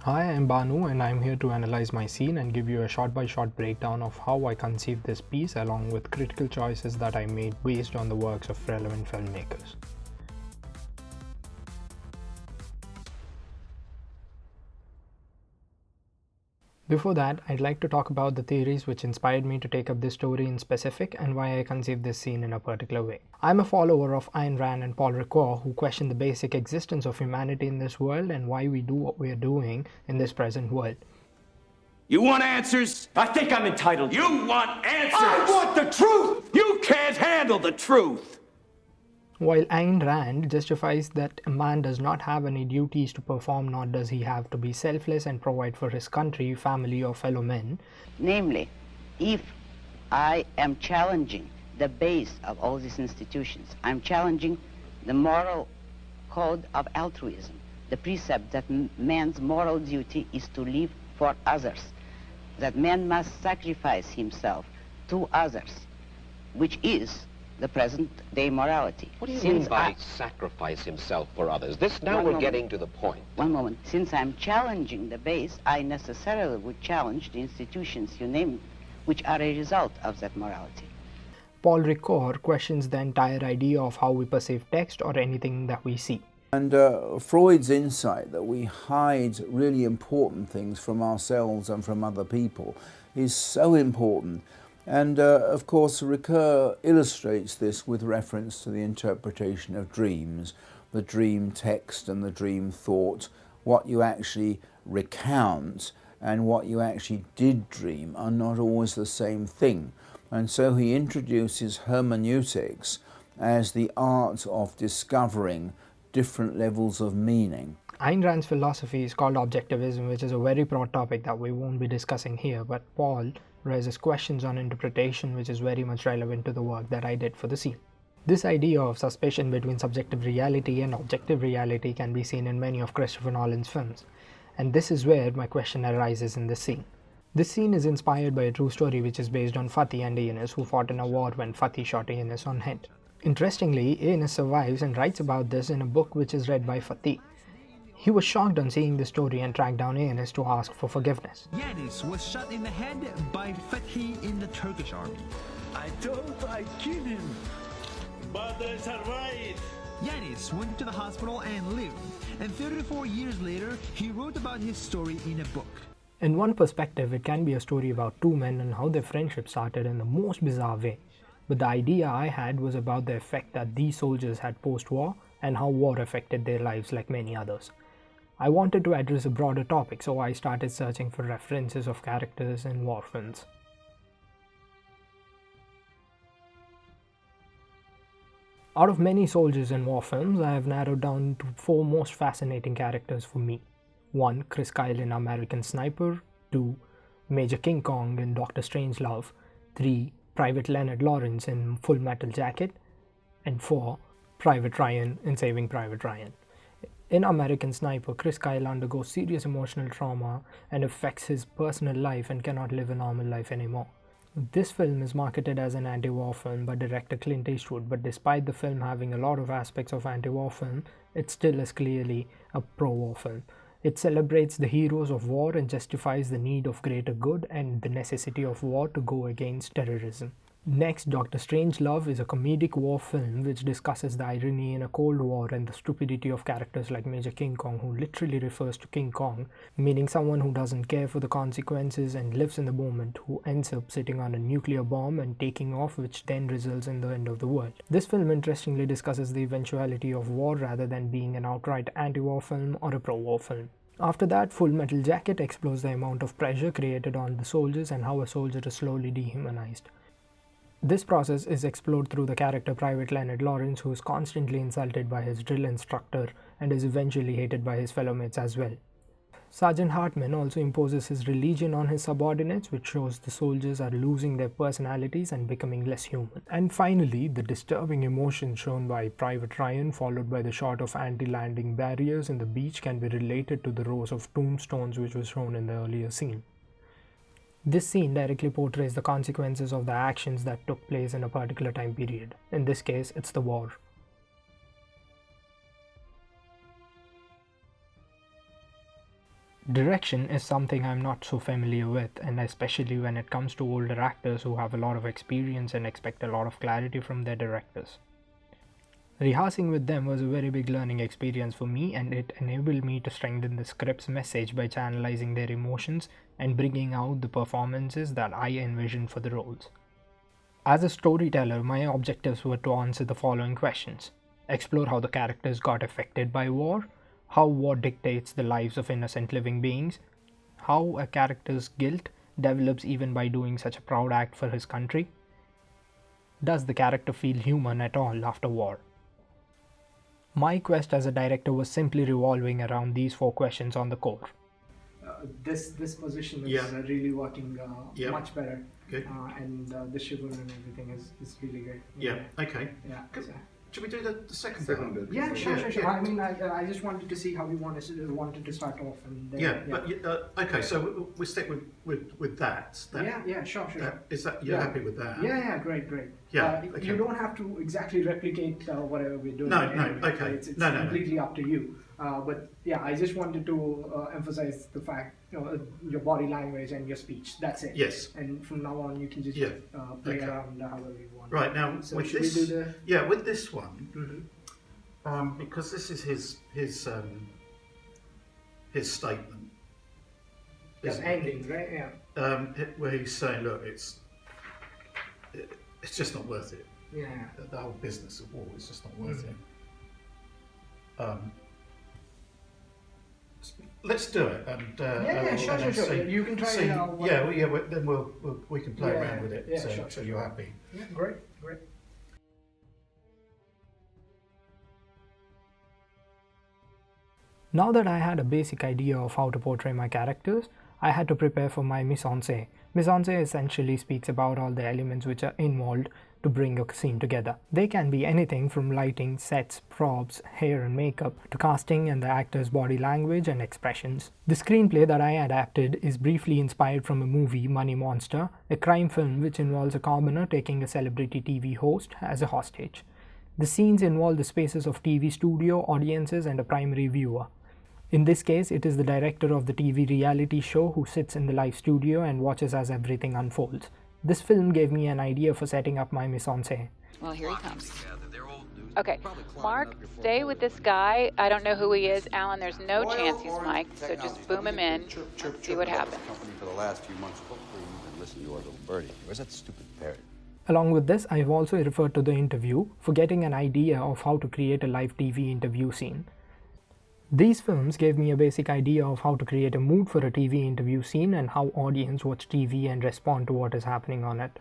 Hi, I'm Banu and I'm here to analyze my scene and give you a shot-by-shot breakdown of how I conceived this piece along with critical choices that I made based on the works of relevant filmmakers. Before that, I'd like to talk about the theories which inspired me to take up this story in specific and why I conceived this scene in a particular way. I'm a follower of Ayn Rand and Paul Ricoeur, who question the basic existence of humanity in this world and why we do what we are doing in this present world. You want answers? I think I'm entitled. You want answers? I want the truth! You can't handle the truth! While Ayn Rand justifies that a man does not have any duties to perform, nor does he have to be selfless and provide for his country, family, or fellow men. Namely, if I am challenging the base of all these institutions, I'm challenging the moral code of altruism, the precept that man's moral duty is to live for others, that man must sacrifice himself to others, which is the present-day morality. What do you mean by sacrifice himself for others? We're getting to the point. One moment. Since I'm challenging the base, I necessarily would challenge the institutions, you name it, which are a result of that morality. Paul Ricoeur questions the entire idea of how we perceive text or anything that we see. And Freud's insight that we hide really important things from ourselves and from other people is so important. And of course, Ricoeur illustrates this with reference to the interpretation of dreams, the dream text and the dream thought. What you actually recount and what you actually did dream are not always the same thing. And so he introduces hermeneutics as the art of discovering different levels of meaning. Ayn Rand's philosophy is called objectivism, which is a very broad topic that we won't be discussing here, but Paul raises questions on interpretation which is very much relevant to the work that I did for the scene. This idea of suspicion between subjective reality and objective reality can be seen in many of Christopher Nolan's films, and this is where my question arises in this scene. This scene is inspired by a true story which is based on Fatih and Eunice, who fought in a war when Fatih shot Eunice on head. Interestingly, Eunice survives and writes about this in a book which is read by Fatih. He was shocked on seeing the story and tracked down Eunice to ask for forgiveness. Yanis was shot in the head by Fethi in the Turkish army. I thought I killed him, but I survived. Yanis went to the hospital and lived, and 34 years later, he wrote about his story in a book. In one perspective, it can be a story about two men and how their friendship started in the most bizarre way. But the idea I had was about the effect that these soldiers had post-war and how war affected their lives like many others. I wanted to address a broader topic, so I started searching for references of characters in war films. Out of many soldiers in war films, I have narrowed down to 4 most fascinating characters for me. 1. Chris Kyle in American Sniper. 2. Major King Kong in Doctor Strangelove. 3. Private Leonard Lawrence in Full Metal Jacket. And 4. Private Ryan in Saving Private Ryan. In American Sniper, Chris Kyle undergoes serious emotional trauma and affects his personal life and cannot live a normal life anymore. This film is marketed as an anti-war film by director Clint Eastwood, but despite the film having a lot of aspects of anti-war film, it still is clearly a pro-war film. It celebrates the heroes of war and justifies the need of greater good and the necessity of war to go against terrorism. Next, Doctor Strangelove is a comedic war film which discusses the irony in a Cold War and the stupidity of characters like Major King Kong, who literally refers to King Kong, meaning someone who doesn't care for the consequences and lives in the moment, who ends up sitting on a nuclear bomb and taking off, which then results in the end of the world. This film interestingly discusses the eventuality of war rather than being an outright anti-war film or a pro-war film. After that, Full Metal Jacket explores the amount of pressure created on the soldiers and how a soldier is slowly dehumanized. This process is explored through the character Private Leonard Lawrence, who is constantly insulted by his drill instructor and is eventually hated by his fellow mates as well. Sergeant Hartman also imposes his religion on his subordinates, which shows the soldiers are losing their personalities and becoming less human. And finally, the disturbing emotion shown by Private Ryan, followed by the shot of anti-landing barriers in the beach, can be related to the rows of tombstones which was shown in the earlier scene. This scene directly portrays the consequences of the actions that took place in a particular time period. In this case, it's the war. Direction is something I'm not so familiar with, and especially when it comes to older actors who have a lot of experience and expect a lot of clarity from their directors. Rehearsing with them was a very big learning experience for me, and it enabled me to strengthen the script's message by channelizing their emotions and bringing out the performances that I envisioned for the roles. As a storyteller, my objectives were to answer the following questions: explore how the characters got affected by war, how war dictates the lives of innocent living beings, how a character's guilt develops even by doing such a proud act for his country, does the character feel human at all after war. My quest as a director was simply revolving around these 4 questions on the core. This position is really working much better. Good. And the shiver and everything is really great. Yeah, okay. Yeah. Should we do the second bit? Yeah, sure. I mean, I just wanted to see how we wanted to start off. And then, but okay, so we stick with that. Yeah, sure. Is that you're happy with that? Yeah, great. Yeah, okay. You don't have to exactly replicate whatever we're doing. No, anyway. okay. It's no. completely up to you. But yeah, I just wanted to emphasize the fact, your body language and your speech. That's it. Yes. And from now on, you can just play around however you want. Right, now So with should this, we do the... with this one, because this is his statement. isn't it? ending, right? Yeah. Where he's saying, look, it's just not worth it. Yeah. The whole business of war is just not worth it. Let's do it, and Sure. see, You can try see, it out. then we can play around with it. Yeah, so, sure. so you're happy. Yeah, great. Now that I had a basic idea of how to portray my characters, I had to prepare for my mise-en-scène. Mise-en-scène essentially speaks about all the elements which are involved to bring a scene together. They can be anything from lighting, sets, props, hair and makeup, to casting and the actor's body language and expressions. The screenplay that I adapted is briefly inspired from a movie, Money Monster, a crime film which involves a commoner taking a celebrity TV host as a hostage. The scenes involve the spaces of TV studio, audiences and a primary viewer. In this case, it is the director of the TV reality show who sits in the live studio and watches as everything unfolds. This film gave me an idea for setting up my mise-en-scène. Well, here he comes. Okay, Mark, stay with this guy. I don't know who he is. Alan, there's no chance he's Mike, so just boom him in and see what happens. For the last few months, hopefully you can listen to your little birdie. Where's that stupid parrot? Along with this, I've also referred to the interview for getting an idea of how to create a live TV interview scene. These films gave me a basic idea of how to create a mood for a TV interview scene and how audience watch TV and respond to what is happening on it.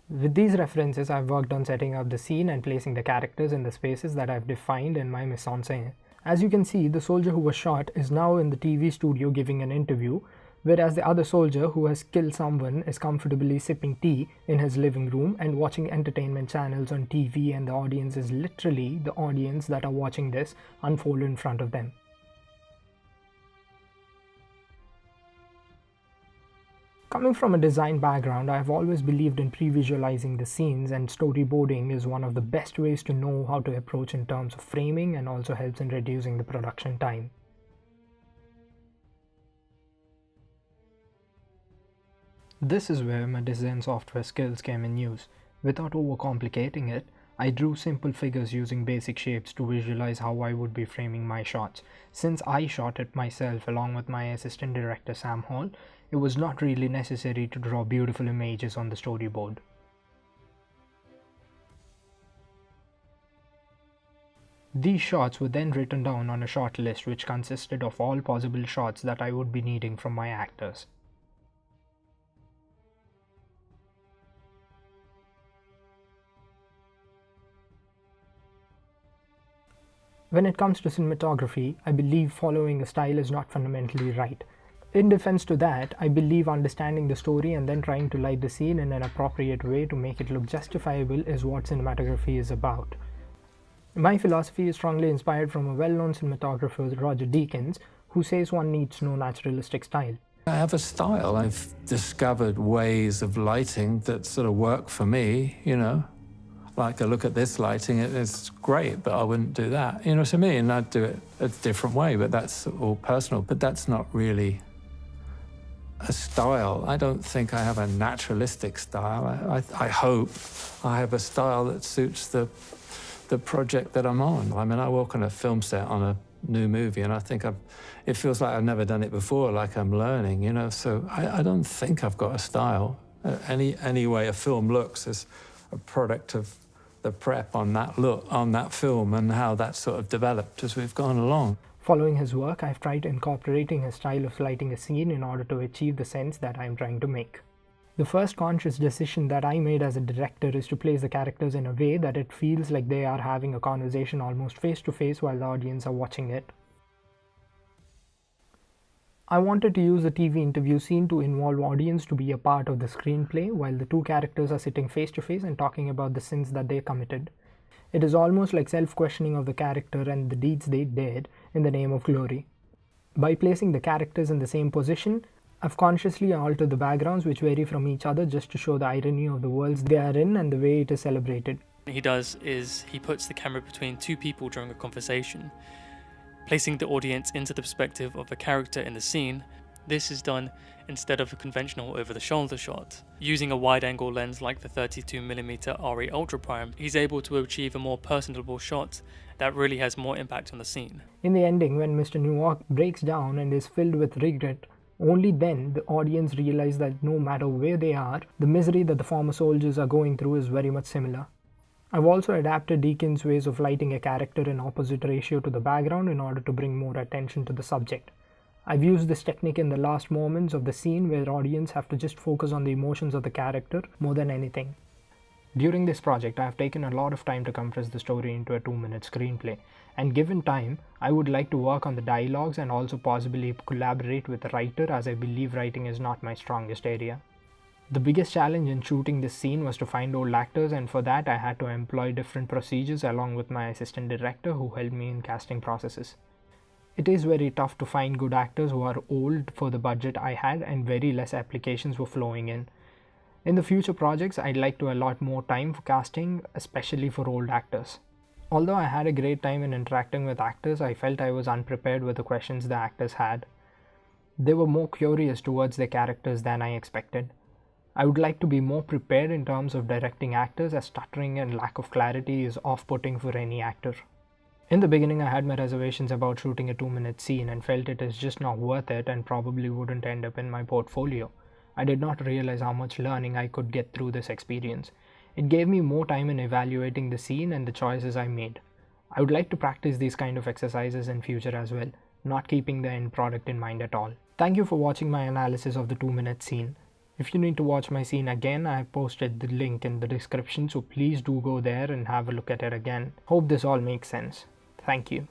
With these references, I've worked on setting up the scene and placing the characters in the spaces that I've defined in my mise-en-scène. As you can see, the soldier who was shot is now in the TV studio giving an interview, whereas the other soldier who has killed someone is comfortably sipping tea in his living room and watching entertainment channels on TV, and the audience is literally the audience that are watching this unfold in front of them. Coming from a design background, I have always believed in pre-visualizing the scenes, and storyboarding is one of the best ways to know how to approach in terms of framing and also helps in reducing the production time. This is where my design software skills came in use. Without overcomplicating it, I drew simple figures using basic shapes to visualize how I would be framing my shots. Since I shot it myself along with my assistant director Sam Hall, it was not really necessary to draw beautiful images on the storyboard. These shots were then written down on a shot list which consisted of all possible shots that I would be needing from my actors. When it comes to cinematography, I believe following a style is not fundamentally right. In defense to that, I believe understanding the story and then trying to light the scene in an appropriate way to make it look justifiable is what cinematography is about. My philosophy is strongly inspired from a well-known cinematographer, Roger Deakins, who says one needs no naturalistic style. I have a style. I've discovered ways of lighting that sort of work for me, you know. like a look at this lighting, it's great, but I wouldn't do that. You know what I mean? I'd do it a different way, but that's all personal. But that's not really a style. I don't think I have a naturalistic style. I hope I have a style that suits the project that I'm on. I mean, I walk on a film set on a new movie, and I think it feels like I've never done it before, like I'm learning, you know? So I don't think I've got a style. Any way a film looks is a product of the prep on that film and how that sort of developed as we've gone along. Following his work, I've tried incorporating his style of lighting a scene in order to achieve the sense that I'm trying to make. The first conscious decision that I made as a director is to place the characters in a way that it feels like they are having a conversation almost face to face while the audience are watching it. I wanted to use the TV interview scene to involve audience to be a part of the screenplay while the two characters are sitting face to face and talking about the sins that they committed. It is almost like self-questioning of the character and the deeds they did in the name of glory. By placing the characters in the same position, I've consciously altered the backgrounds which vary from each other just to show the irony of the worlds they are in and the way it is celebrated. What he does is he puts the camera between two people during a conversation, placing the audience into the perspective of a character in the scene. This is done instead of a conventional over-the-shoulder shot. Using a wide-angle lens like the 32mm RE Ultra Prime, he's able to achieve a more personable shot that really has more impact on the scene. In the ending, when Mr. Newark breaks down and is filled with regret, only then the audience realize that no matter where they are, the misery that the former soldiers are going through is very much similar. I've also adapted Deacon's ways of lighting a character in opposite ratio to the background in order to bring more attention to the subject. I've used this technique in the last moments of the scene where audience have to just focus on the emotions of the character more than anything. During this project, I have taken a lot of time to compress the story into a 2-minute screenplay, and given time, I would like to work on the dialogues and also possibly collaborate with a writer, as I believe writing is not my strongest area. The biggest challenge in shooting this scene was to find old actors, and for that I had to employ different procedures along with my assistant director who helped me in casting processes. It is very tough to find good actors who are old for the budget I had, and very less applications were flowing in. In the future projects, I'd like to allot more time for casting, especially for old actors. Although I had a great time in interacting with actors, I felt I was unprepared with the questions the actors had. They were more curious towards their characters than I expected. I would like to be more prepared in terms of directing actors, as stuttering and lack of clarity is off-putting for any actor. In the beginning, I had my reservations about shooting a 2-minute scene and felt it is just not worth it and probably wouldn't end up in my portfolio. I did not realize how much learning I could get through this experience. It gave me more time in evaluating the scene and the choices I made. I would like to practice these kind of exercises in future as well, not keeping the end product in mind at all. Thank you for watching my analysis of the 2-minute scene. If you need to watch my scene again, I have posted the link in the description, so please do go there and have a look at it again. Hope this all makes sense. Thank you.